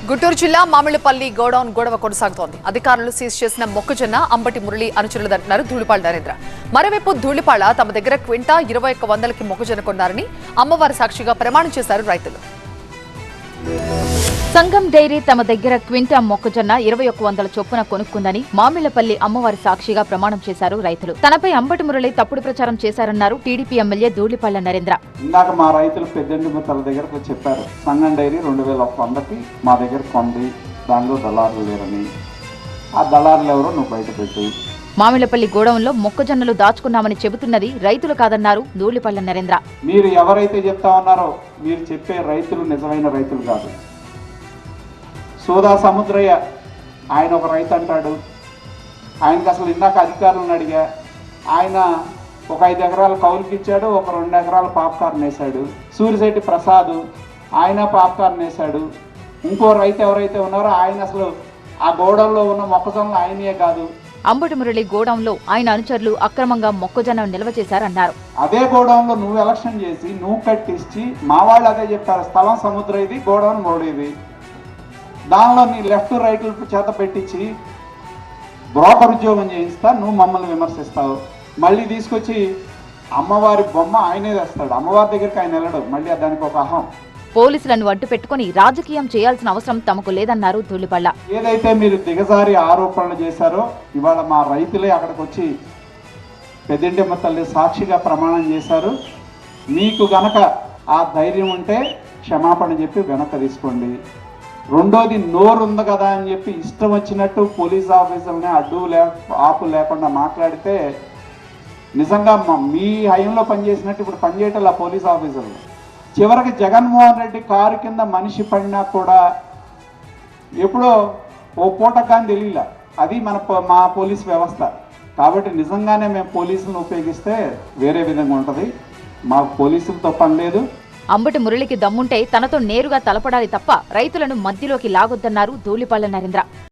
గుంటూరు జిల్లా మామిళ్లపల్లి గోడౌన్ గొడవ కొనసాగుతోంది. అధికారులు సీజ్ చేసిన మొక్కజొన్న అంబటి మురళి అనుచరులంటున్నారు ధూళిపాళ నరేంద్ర. మరోవైపు ధూళిపాళ తమ దగ్గర క్వింటా 2100కి మొక్కజొన్న కొన్నారని అమ్మవారి సాక్షిగా ప్రమాణం చేశారు రైతులు. సంగం డైరీ తమ దగ్గర క్వింటా మొక్కజొన్న 2100 చొప్పున కొనుక్కుందని మామిళ్లపల్లి అమ్మవారి సాక్షిగా ప్రమాణం చేశారు రైతులు. తనపై అంబటి మురళి తప్పుడు ప్రచారం చేశారన్నారు టీడీపీ ఎమ్మెల్యే ధూళిపాళ నరేంద్ర. ఇందాక మా రైతులు పెద్దండిమతల దగ్గరకు చెప్పారు, సంగం డైరీ 2100కి మా దగ్గర కొంది, దానిలో దళారులు లేరని. ఆ దళారులు ఎవరో నువ్వు బయట పెట్టు. మామిళ్లపల్లి గోడౌన్లో మొక్కజొన్నలు దాచుకున్నామని చెబుతున్నది రైతులు కాదన్నారు ధూళిపాళ నరేంద్ర. మీరు ఎవరైతే చెప్తా ఉన్నారో మీరు చెప్పే రైతులు నిజమైన రైతులు కాదు. సోదా సముద్రయ్య ఆయన ఒక రైతు అంటాడు. ఆయనకు అసలు ఇందాక అధికారులను అడిగా, ఆయన ఒక 5 ఎకరాలు కౌలుకి ఇచ్చాడు, ఒక 2 ఎకరాలు పాప్కార్న్ వేశాడు. సూరిశెట్టి ప్రసాద్ ఆయన పాప్కార్న్ వేశాడు. ఇంకో రైతు ఎవరైతే ఉన్నారో ఆయన అసలు ఆ గోడౌన్లో ఉన్న మొక్కజొన్నలు ఆయనే కాదు. అంబటి మురళి గోడౌన్లో ఆయన అనుచరులు అక్రమంగా మొక్కజొన్న నిల్వ చేశారన్నారు. అదే గోడౌన్లో నువ్వు ఎలక్షన్ చేసి నువ్వు కట్టించి మా వాళ్ళు అదే చెప్పారు, స్థలం సముద్రం ఇది, గోడౌన్ మోడీది. దానిలో నీ లెఫ్ట్ రైట్ చేత పెట్టించి బ్రోకర్ ఉద్యోగం చేయిస్తా, నువ్వు మమ్మల్ని విమర్శిస్తావు. మళ్ళీ తీసుకొచ్చి అమ్మవారి బొమ్మ ఆయనే తెస్తాడు. అమ్మవారి దగ్గరికి ఆయన వెళ్ళడు, మళ్ళీ దానికి ఒక అహం. పోలీసులను అడ్డు పెట్టుకుని రాజకీయం చేయాల్సిన అవసరం తమకు లేదన్నారు ధూళిపాళ. ఏదైతే మీరు దిగజారి ఆరోపణలు చేశారో ఇవాళ మా రైతులే అక్కడికి వచ్చి పెద్దండమ్మ తల్లి సాక్షిగా ప్రమాణం చేశారు. మీకు గనక ఆ ధైర్యం ఉంటే క్షమాపణ చెప్పి వెనక్కి తీసుకోండి. రెండోది, నోరు ఉంది కదా అని చెప్పి ఇష్టం వచ్చినట్టు పోలీస్ ఆఫీసర్ని ఆపు లేకుండా మాట్లాడితే నిజంగా మీ హయంలో పనిచేసినట్టు ఇప్పుడు పనిచేయటం పోలీస్ ఆఫీసర్లు. చివరికి జగన్మోహన్ రెడ్డి కారు కింద మనిషి పడినా కూడా ఎప్పుడో ఓ పూటకు కానీ తెలియలే. అది మా పోలీస్ వ్యవస్థ. కాబట్టి నిజంగానే మేము పోలీసులను ఉపయోగిస్తే వేరే విధంగా ఉంటుంది. మాకు పోలీసులతో పని లేదు. అంబటి మురళికి దమ్ముంటే తనతో నేరుగా తలపడాలి తప్ప రైతులను మధ్యలోకి లాగొద్దన్నారు ధూళిపాళ నరేంద్ర.